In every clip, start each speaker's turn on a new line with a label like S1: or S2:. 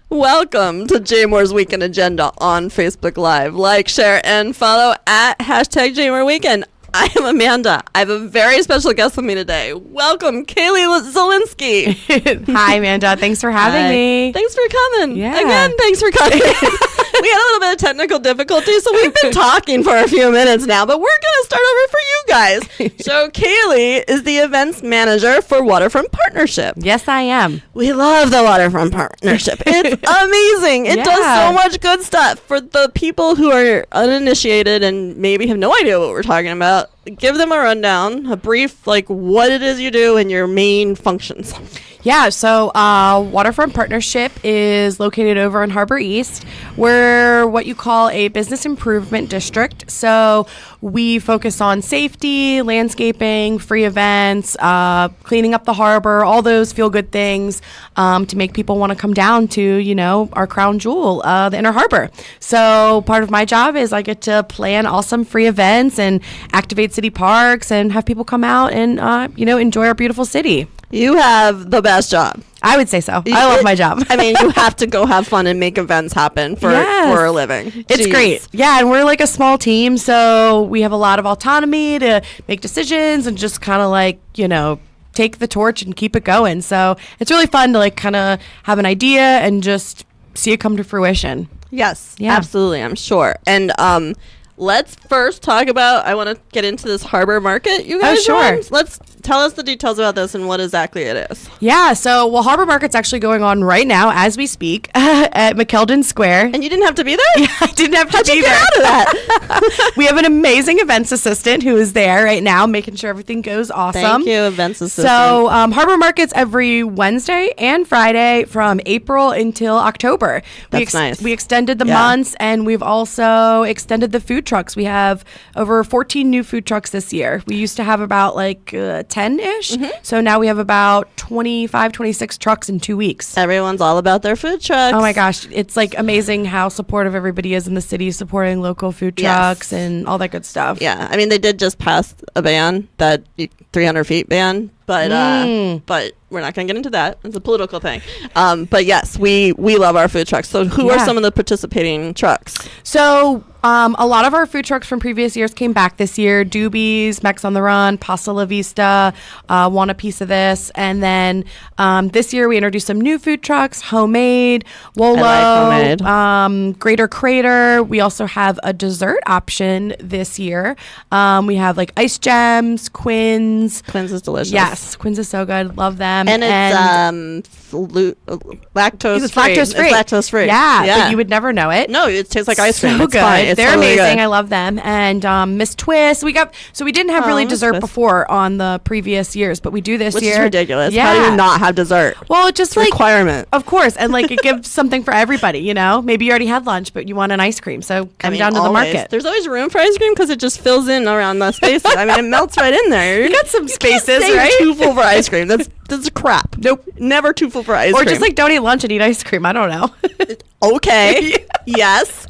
S1: Welcome to Jay Moore's Weekend Agenda on Facebook Live. Like, share, and follow at hashtag Jay Moore Weekend. I am Amanda. I have a very special guest with me today. Welcome, Kaylee Zielinski.
S2: Hi, Amanda. Thanks for having me.
S1: Thanks for coming.
S2: Yeah.
S1: Again, thanks for coming. We had a little bit of technical difficulty, so we've been talking for a few minutes now, but we're going to start over for you guys. So Kaylee is the events manager for Waterfront Partnership.
S2: Yes, I am.
S1: We love the Waterfront Partnership. It's amazing. It does so much good stuff. For the people who are uninitiated and maybe have no idea what we're talking about, give them a rundown, a brief, like what it is you do and your main functions.
S2: Yeah, so Waterfront Partnership is located over in Harbor East. We're what you call a business improvement district. So we focus on safety, landscaping, free events, cleaning up the harbor, all those feel-good things to make people want to come down to, you know, our crown jewel, the Inner Harbor. So part of my job is I get to plan awesome free events and activate city parks and have people come out and, enjoy our beautiful city.
S1: You have the best job.
S2: I would say so. I love my job.
S1: I mean, you have to go have fun and make events happen for a living.
S2: It's great. Yeah, and we're like a small team, so we have a lot of autonomy to make decisions and just kind of like, take the torch and keep it going. So it's really fun to like kind of have an idea and just see it come to fruition.
S1: Yes, absolutely, I'm sure. And let's first talk about, I want to get into this harbor market you guys run. Let's tell us the details about this and what exactly it is.
S2: Yeah, so, Harbor Market's actually going on right now as we speak at McKeldin Square.
S1: And you didn't have to be there?
S2: Yeah, I didn't have to be there.
S1: How'd you get out of that?
S2: We have an amazing events assistant who is there right now making sure everything goes awesome.
S1: Thank you, events assistant.
S2: So, Harbor Market's every Wednesday and Friday from April until October.
S1: That's nice.
S2: We extended the months, and we've also extended the food trucks. We have over 14 new food trucks this year. We used to have about 10-ish. Mm-hmm. So now we have about 25, 26 trucks in 2 weeks.
S1: Everyone's all about their food trucks.
S2: Oh my gosh. It's like amazing how supportive everybody is in the city, supporting local food trucks and all that good stuff.
S1: Yeah. I mean, they did just pass a ban, that 300 feet ban. But we're not going to get into that. It's a political thing. But yes, we love our food trucks. So who are some of the participating trucks?
S2: So a lot of our food trucks from previous years came back this year. Doobies, Mex on the Run, Pasta La Vista, Want a Piece of This. And then this year we introduced some new food trucks, Homemade, Wolo,
S1: I like Homemade.
S2: Greater Crater. We also have a dessert option this year. We have like Ice Gems, Quinn's.
S1: Quinn's is delicious.
S2: Yes, Quinn's is so good. Love them.
S1: And it's lactose free.
S2: It's lactose free. Yeah, but you would never know it.
S1: No, it tastes like ice cream.
S2: So
S1: it's
S2: good.
S1: Fine.
S2: They're
S1: totally
S2: amazing.
S1: Good.
S2: I love them. And Miss Twist. We didn't have really dessert before on the previous years, but we do this year.
S1: Which is ridiculous.
S2: Yeah.
S1: How do you not have dessert?
S2: Well, it's just
S1: requirement.
S2: Of course. And it gives something for everybody, Maybe you already had lunch, but you want an ice cream. So come down to the market.
S1: There's always room for ice cream because it just fills in around the spaces. I mean, it melts right in there.
S2: You got some spaces,
S1: right? Too full for ice cream. That's crap. Nope. Never too full for ice cream.
S2: Or just don't eat lunch and eat ice cream. I don't know.
S1: Okay. Yes.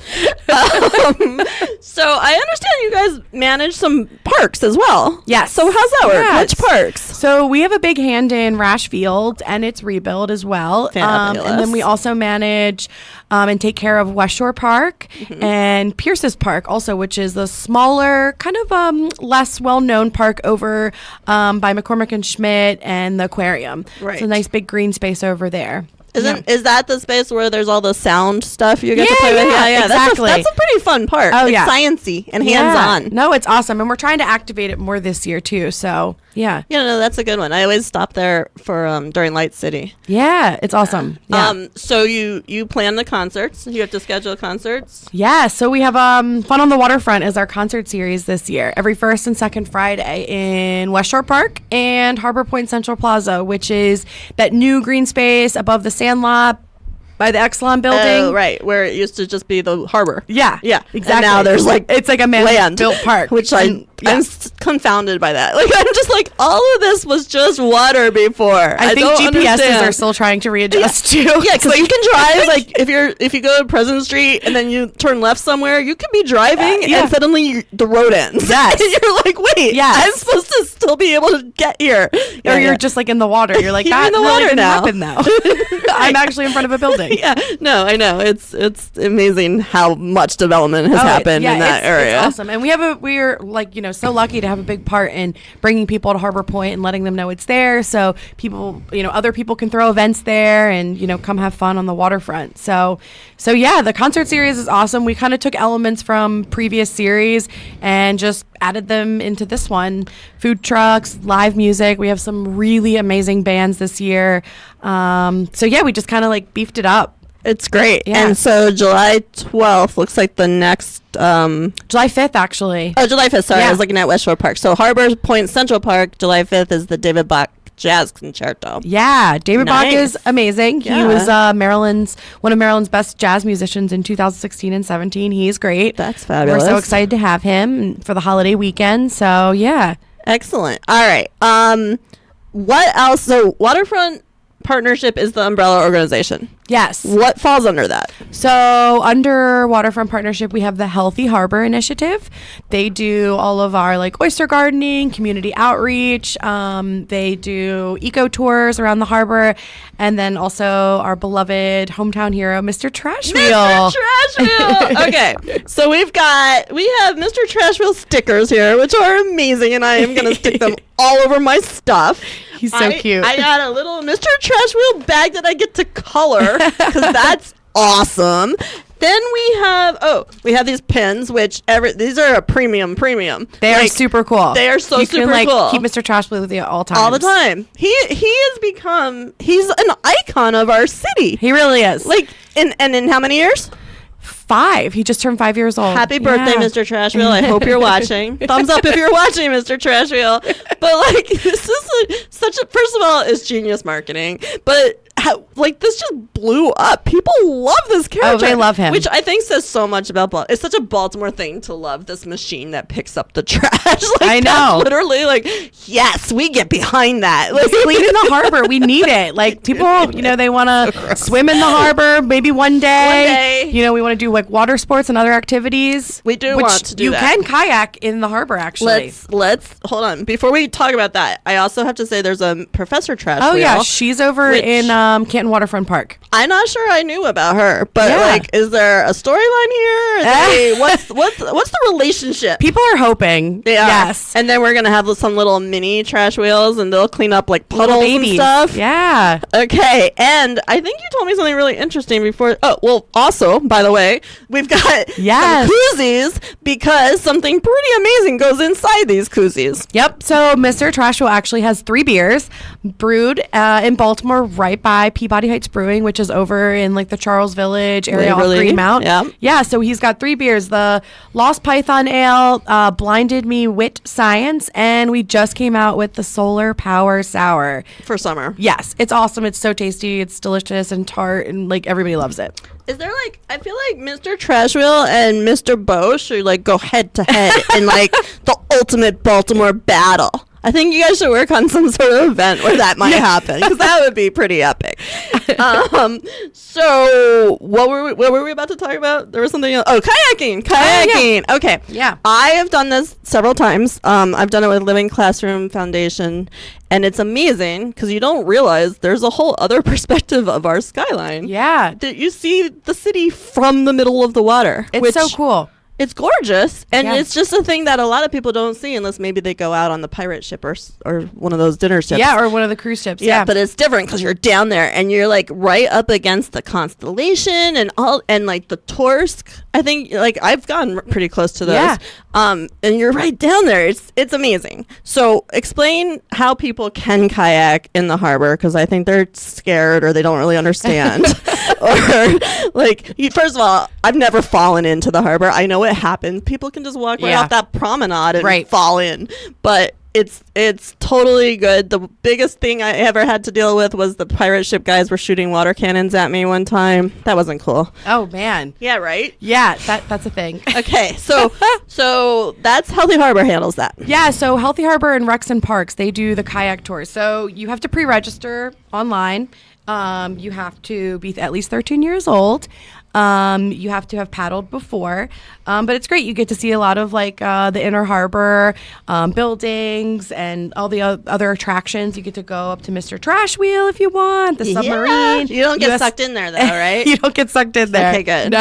S1: So I understand you guys manage some parks as well.
S2: Yes.
S1: So how's that work? Which parks?
S2: So we have a big hand in Rash Field and its rebuild as well. And then we also manage and take care of West Shore Park and Pierce's Park also, which is the smaller, kind of less well-known park over by McCormick and Schmidt and the aquarium.
S1: Right.
S2: It's a nice big green space over there.
S1: Is that the space where there's all the sound stuff you get to play with?
S2: Yeah, exactly.
S1: That's a pretty fun part.
S2: Oh,
S1: it's sciencey and hands-on.
S2: No, it's awesome. And we're trying to activate it more this year, too. So, yeah.
S1: No, that's a good one. I always stop there for during Light City.
S2: Yeah, it's awesome. Yeah.
S1: So you plan the concerts. You have to schedule concerts.
S2: Yeah, so we have Fun on the Waterfront as our concert series this year. Every first and second Friday in West Shore Park and Harbor Point Central Plaza, which is that new green space above the Sandlot by the Exelon building.
S1: Oh, right, where it used to just be the harbor.
S2: Yeah, exactly.
S1: And now there's
S2: it's like a man-built park,
S1: which I I'm confounded by that. Like, I'm just like, all of this was just water before.
S2: I think
S1: don't
S2: GPSs
S1: understand.
S2: are still trying to readjust too.
S1: Yeah, because you can drive, like, if you go to President Street and then you turn left somewhere, you could be driving and suddenly the road ends.
S2: Yes.
S1: And you're like, wait, I'm supposed to still be able to get here.
S2: Or you're just like in the water. You're like, that in the really water didn't happen though. I'm actually in front of a building.
S1: Yeah, no, I know. It's amazing how much development has happened in that area.
S2: It's awesome. And we're like, so lucky to have a big part in bringing people to Harbor Point and letting them know it's there. So people, other people can throw events there and, come have fun on the waterfront. So yeah, the concert series is awesome. We kind of took elements from previous series and just added them into this one. Food trucks, live music. We have some really amazing bands this year. So yeah, we just kind of like beefed it up.
S1: It's great. Yeah. And so July 12th looks like the next...
S2: July 5th, actually.
S1: Oh, July 5th. Sorry, I was looking at West Shore Park. So Harbor Point Central Park, July 5th is the David Bach Jazz Concerto.
S2: Yeah, David Bach is amazing. Yeah. He was one of Maryland's best jazz musicians in 2016 and 17. He's great.
S1: That's fabulous.
S2: We're so excited to have him for the holiday weekend. So, yeah.
S1: Excellent. All right. What else? So Waterfront Partnership is the umbrella organization.
S2: Yes.
S1: What falls under that?
S2: So under Waterfront Partnership, we have the Healthy Harbor Initiative. They do all of our like oyster gardening, community outreach. They do eco tours around the harbor. And then also our beloved hometown hero, Mr. Trash Wheel.
S1: Mr. Trash Wheel. Okay. So we have Mr. Trash Wheel stickers here, which are amazing. And I am going to stick them all over my stuff.
S2: He's so cute.
S1: I got a little Mr. Trash Wheel bag that I get to color because that's awesome. Then we have these pins, which these are a premium.
S2: They are super cool.
S1: They are so super cool.
S2: Keep Mr. Trash Wheel with you at all times.
S1: All the time. He's an icon of our city.
S2: He really is.
S1: Like in how many years?
S2: 5. He just turned 5 years old.
S1: Happy birthday, Mr. Trash Wheel. I hope you're watching. Thumbs up if you're watching, Mr. Trash Wheel. But like, this is first of all, it's genius marketing. But this just blew up. People love this character.
S2: Oh, they love him.
S1: Which I think says so much about it's such a Baltimore thing to love this machine that picks up the trash.
S2: I know.
S1: Literally, yes, we get behind that.
S2: Like, cleaning the harbor. We need it. Like, people, they want to swim in the harbor maybe one day. We want to do like water sports and other activities.
S1: We do want to do that.
S2: You can kayak in the harbor, actually.
S1: Let's hold on. Before we talk about that, I also have to say there's a Professor Trash Wheel.
S2: Oh, yeah. She's over in Canton Waterfront Park.
S1: I'm not sure I knew about her, but is there a storyline here? What's the relationship?
S2: People are hoping.
S1: They are.
S2: Yes.
S1: And then we're gonna have some little mini trash wheels, and they'll clean up like puddles and stuff.
S2: Yeah.
S1: Okay. And I think you told me something really interesting before. Oh, well. Also, by the way, we've got some koozies because something pretty amazing goes inside these koozies.
S2: Yep. So Mr. Trash Wheel actually has 3 beers brewed in Baltimore, right by Peabody Heights Brewing, which is over in like the Charles Village area off Greenmount. Yeah. So he's got 3 beers: the Lost Python Ale, Blinded Me Wit Science, and we just came out with the Solar Power Sour
S1: for summer.
S2: Yes, it's awesome. It's so tasty. It's delicious and tart, and like everybody loves it.
S1: Is there I feel like Mr. Trash Wheel and Mr. Bo should go head to head in the ultimate Baltimore battle. I think you guys should work on some sort of event where that might happen, because that would be pretty epic. So what were we about to talk about? There was something else. Oh, kayaking.
S2: Yeah.
S1: Okay.
S2: Yeah.
S1: I have done this several times. I've done it with Living Classroom Foundation, and it's amazing because you don't realize there's a whole other perspective of our skyline.
S2: Yeah.
S1: That you see the city from the middle of the water.
S2: It's so cool.
S1: It's gorgeous, and it's just a thing that a lot of people don't see unless maybe they go out on the pirate ship or one of those dinner ships.
S2: Yeah, or one of the cruise ships.
S1: Yeah, but it's different because you're down there and you're right up against the constellation and the Torsk. I think I've gone pretty close to those.
S2: Yeah.
S1: And you're right down there. It's amazing. So explain how people can kayak in the harbor, because I think they're scared or they don't really understand. Or first of all, I've never fallen into the harbor. I know it happens. People can just walk right off that promenade and fall in. But It's totally good. The biggest thing I ever had to deal with was the pirate ship guys were shooting water cannons at me one time. That wasn't cool.
S2: Oh man.
S1: Yeah, right?
S2: Yeah, that's a thing.
S1: Okay, so that's Healthy Harbor handles that.
S2: Yeah, so Healthy Harbor and Rex and Parks, they do the kayak tours. So you have to pre-register online. You have to be at least 13 years old. You have to have paddled before, but it's great. You get to see a lot of like the inner harbor buildings and all the other attractions. You get to go up to Mr. Trash Wheel if you want, the submarine.
S1: You don't get sucked in there though, right?
S2: You don't get sucked in there.
S1: Okay, good.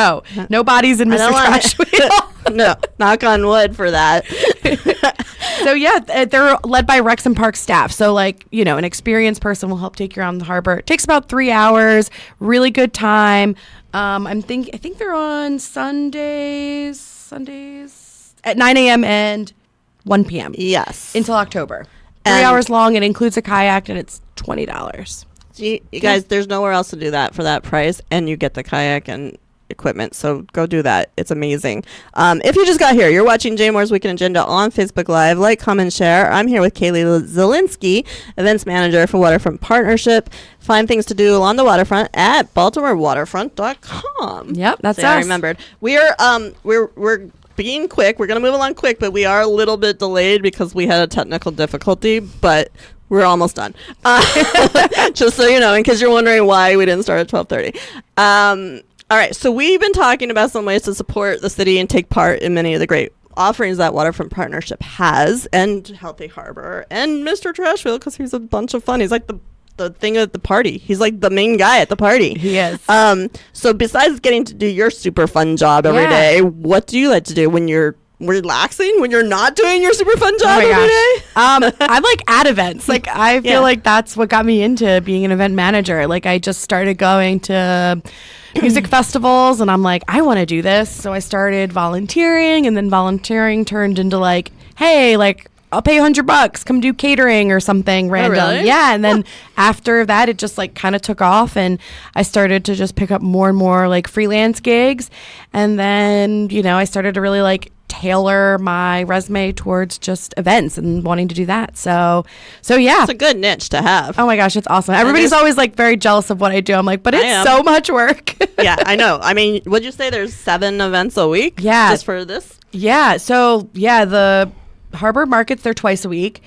S2: No bodies in Mr. Trash Wheel.
S1: No, knock on wood for that.
S2: So yeah, they're led by Rex and Park staff. So like, an experienced person will help take you around the harbor. It takes about 3 hours. Really good time. I think they're on Sundays at 9 a.m. and 1 p.m.
S1: Yes.
S2: Until October. 3 hours long. It includes a kayak and it's $20.
S1: You guys, there's nowhere else to do that for that price, and you get the kayak and equipment, so go do that. It's amazing. If you just got here, you're watching Jay Moore's Weekend Agenda on Facebook Live. Like, comment, share. I'm here with Kaylee Zielinski, events manager for Waterfront Partnership. Find things to do along the waterfront at BaltimoreWaterfront.com.
S2: Yep, that's us.
S1: I remembered. We're being quick. We're gonna move along quick, but we are a little bit delayed because we had a technical difficulty, but we're almost done. Just so you know, in case you're wondering why we didn't start at 12:30. All right, so we've been talking about some ways to support the city and take part in many of the great offerings that Waterfront Partnership has, and Healthy Harbor, and Mr. Trashville, because he's a bunch of fun. He's like the thing at the party. He's like the main guy at the party.
S2: He is.
S1: So besides getting to do your super fun job every day, what do you like to do when you're relaxing, when you're not doing your super fun job every day?
S2: I'm like at events. Like I feel like that's what got me into being an event manager. Like I just started going to music festivals and I'm like, I want to do this. So I started volunteering, and then volunteering turned into like, hey, like I'll pay you $100, come do catering or something random.
S1: Oh, really?
S2: Yeah. And then after that, it just like kind of took off, and I started to just pick up more and more like freelance gigs. And then, I started to really like tailor my resume towards just events and wanting to do that. So yeah.
S1: It's a good niche to have.
S2: Oh my gosh, it's awesome. Everybody's always like very jealous of what I do. I'm like, but it's so much work.
S1: Yeah, I know. I mean, would you say there's 7 events a week?
S2: Yeah.
S1: Just for this?
S2: Yeah. So yeah, the harbor markets, they're twice a week.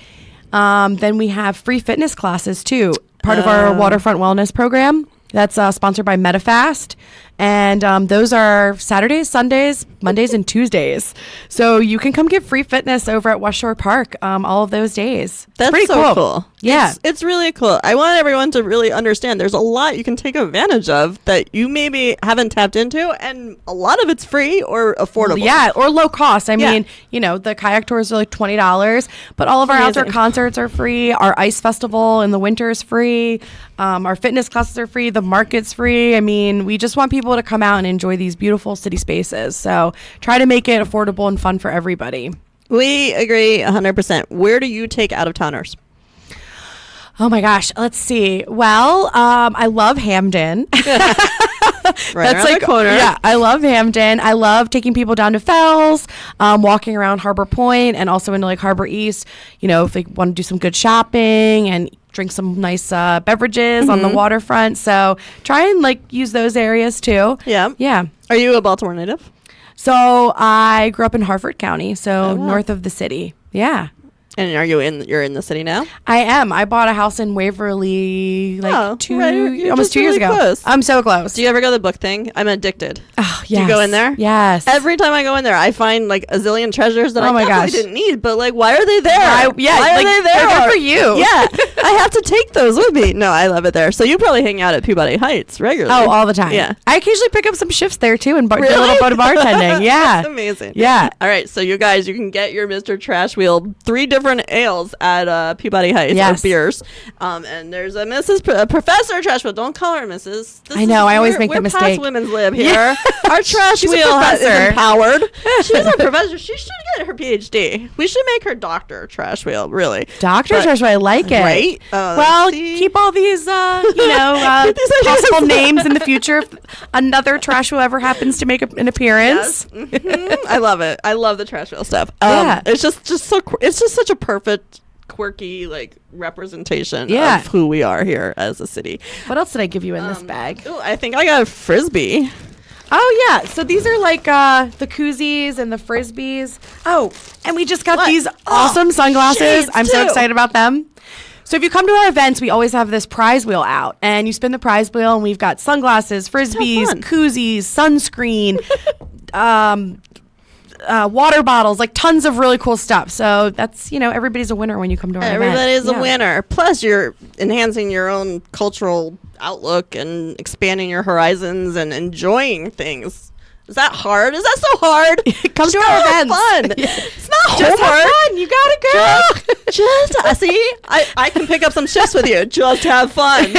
S2: Then we have free fitness classes too. Part of our Waterfront Wellness program. That's sponsored by MetaFast. And those are Saturdays, Sundays, Mondays, and Tuesdays. So you can come get free fitness over at West Shore Park all of those days.
S1: That's
S2: pretty
S1: so cool.
S2: Yeah.
S1: It's really cool. I want everyone to really understand there's a lot you can take advantage of that you maybe haven't tapped into, and a lot of it's free or affordable.
S2: Yeah, or low cost. I mean, the kayak tours are like $20, but all of our outdoor concerts are free. Our ice festival in the winter is free. Our fitness classes are free. The market's free. I mean, we just want people to come out and enjoy these beautiful city spaces. So try to make it affordable and fun for everybody.
S1: We agree 100%. Where do you take out-of-towners?
S2: Oh my gosh, let's see. Well, I love Hamden.
S1: Right around the corner.
S2: Yeah, I love Hamden. I love taking people down to Fells, walking around Harbor Point, and also into like Harbor East. If they want to do some good shopping and drink some nice beverages on the waterfront. So try and like use those areas too.
S1: Yeah.
S2: Yeah.
S1: Are you a Baltimore native?
S2: So I grew up in Harford County, so north of the city. Yeah.
S1: And you're in the city now?
S2: I am. I bought a house in Waverly almost 2 years
S1: really
S2: ago.
S1: Close.
S2: I'm so close.
S1: Do you ever go to the book thing? I'm addicted.
S2: Oh, yes.
S1: Do you go in there?
S2: Yes.
S1: Every time I go in there, I find like a zillion treasures that I definitely didn't need, but like, why are they there? Why are they there?
S2: They're good for you.
S1: Yeah. I have to take those with me. No, I love it there. So you probably hang out at Peabody Heights regularly.
S2: Oh, all the time.
S1: Yeah.
S2: I occasionally pick up some shifts there too and do a little bit of bartending. Yeah.
S1: That's amazing.
S2: Yeah.
S1: All right. So you guys, you can get your Mr. Trash Wheel 3 different ales at Peabody Heights, or beers. And there's a Professor Trashwheel. Don't call her Mrs.
S2: I know. I always make that mistake.
S1: We're past women's lib here. Yeah. Our Trash
S2: She's
S1: Wheel is empowered. She's a professor. She should get her PhD. We should make her Dr. Trash Wheel, really.
S2: Dr. Trash Wheel. I like it.
S1: Right?
S2: Well, keep all these, possible names in the future if another Trash Wheel ever happens to make an appearance.
S1: Yes. I love it. I love the Trash Wheel stuff.
S2: Yeah.
S1: It's just such a perfect quirky like representation
S2: Yeah.
S1: of who we are here as a city.
S2: What else did I give you in this bag?
S1: Ooh, I think I got a Frisbee.
S2: Oh, yeah. So these are like the koozies and the Frisbees. Oh, and we just got
S1: What?
S2: these awesome sunglasses.
S1: shades,
S2: I'm so
S1: too.
S2: excited about them. So if you come to our events, we always have this prize wheel out. And you spin the prize wheel, and we've got sunglasses, Frisbees,
S1: fun.
S2: koozies, sunscreen, water bottles, like tons of really cool stuff. So that's, everybody's a winner when you come to our event.
S1: Everybody's a
S2: Yeah.
S1: winner. Plus, you're enhancing your own cultural outlook and expanding your horizons and enjoying things. Is that hard? Is that so hard?
S2: Come to
S1: Just
S2: our
S1: have
S2: events.
S1: fun. It's not
S2: Just
S1: homework.
S2: have fun. You gotta go.
S1: Just see, I can pick up some shifts with you. Just have fun.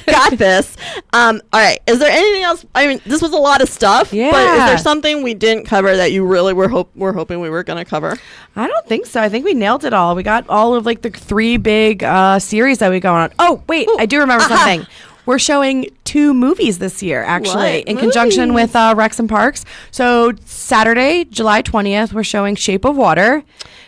S1: Got this. All right. Is there anything else? I mean, this was a lot of stuff.
S2: Yeah.
S1: But is there something we didn't cover that you really were hoping we were going to cover?
S2: I don't think so. I think we nailed it all. We got all of like the 3 big series that we go on. Oh, wait,
S1: Ooh.
S2: I do remember something. We're showing 2 movies this year, actually,
S1: What
S2: in conjunction
S1: movies?
S2: with Rex and Parks. So Saturday, July 20th, we're showing Shape of Water,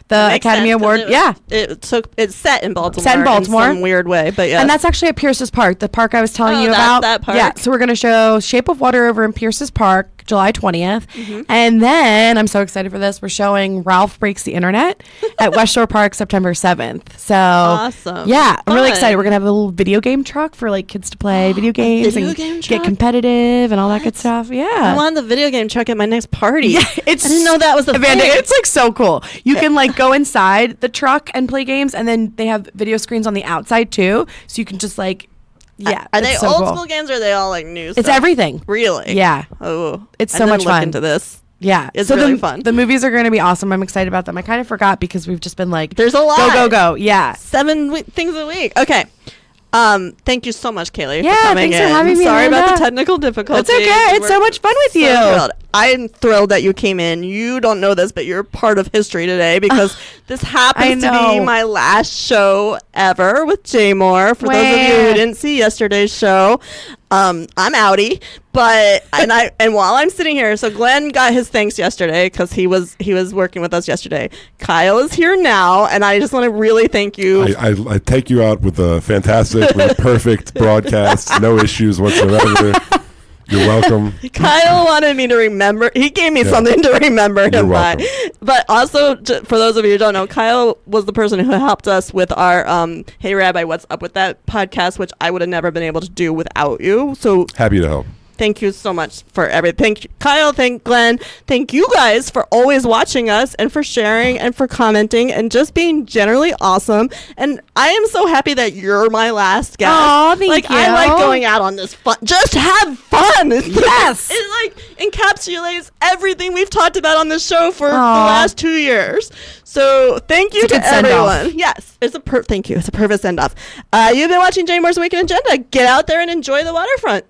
S2: the
S1: Makes
S2: Academy
S1: sense, 'cause
S2: Award.
S1: It's set in Baltimore.
S2: Set in Baltimore.
S1: In some weird way, but yeah.
S2: And that's actually at Pierce's Park, the park I was telling you about.
S1: That park.
S2: Yeah, so we're going to show Shape of Water over in Pierce's Park, July 20th.
S1: Mm-hmm.
S2: And then, I'm so excited for this, we're showing Ralph Breaks the Internet at West Shore Park September 7th. So,
S1: Awesome.
S2: yeah, I'm really
S1: Fun.
S2: excited. We're going to have a little video game truck for like kids to play video games
S1: video
S2: and
S1: game
S2: get
S1: truck?
S2: competitive and all that good
S1: What?
S2: stuff.
S1: I
S2: Yeah.
S1: want the video game truck at my next party.
S2: Yeah,
S1: I didn't know that was the
S2: Amanda,
S1: thing.
S2: it's like so cool. You can like go inside the truck and play games, and then they have video screens on the outside too, so you can just like, yeah.
S1: Are they
S2: it's so
S1: old
S2: cool.
S1: school games or are they all like new
S2: It's
S1: stuff?
S2: everything.
S1: Really?
S2: Yeah.
S1: Oh,
S2: It's
S1: I
S2: so
S1: didn't
S2: much
S1: look
S2: fun.
S1: into this.
S2: Yeah,
S1: It's
S2: so
S1: really
S2: the,
S1: fun.
S2: The movies are going to be awesome. I'm excited about them. I kind of forgot because we've just been like,
S1: There's a lot.
S2: go. Yeah.
S1: 7 things a week. Okay. Thank you so much, Kaylee,
S2: Yeah,
S1: for coming
S2: thanks
S1: in.
S2: for having me,
S1: Sorry about
S2: Amanda.
S1: the technical difficulties.
S2: It's okay. It's so much fun with you.
S1: Thrilled. I'm thrilled that you came in. You don't know this, but you're part of history today because this happens to be
S2: know.
S1: my last show ever with Jay Moore. For those of you who
S2: Wow.
S1: didn't see yesterday's show, I'm outie, but and while I'm sitting here, so Glenn got his thanks yesterday because he was working with us yesterday. Kyle is here now, and I just want to really thank you.
S3: I take you out with a fantastic, with a perfect broadcast, no issues whatsoever. You're welcome.
S1: Kyle wanted me to remember. He gave me
S3: Yeah.
S1: something to remember
S3: You're
S1: him by.
S3: welcome.
S1: But also, for those of you who don't know, Kyle was the person who helped us with our Hey Rabbi, What's Up With That podcast, which I would have never been able to do without you. So
S3: Happy to help.
S1: thank you so much for everything. Thank you, Kyle. Thank Glenn. Thank you guys for always watching us and for sharing and for commenting and just being generally awesome. And I am so happy that you're my last guest.
S2: Aw, thank
S1: I
S2: you.
S1: like going out on this fun. Just have fun.
S2: Yes.
S1: It like encapsulates everything we've talked about on this show for the
S2: Aw.
S1: last 2 years. So thank you
S2: It's a
S1: to
S2: good send-off.
S1: everyone. Yes, thank you. It's a perfect send off. You've been watching Jay Moore's Weekend Agenda. Get out there and enjoy the waterfront.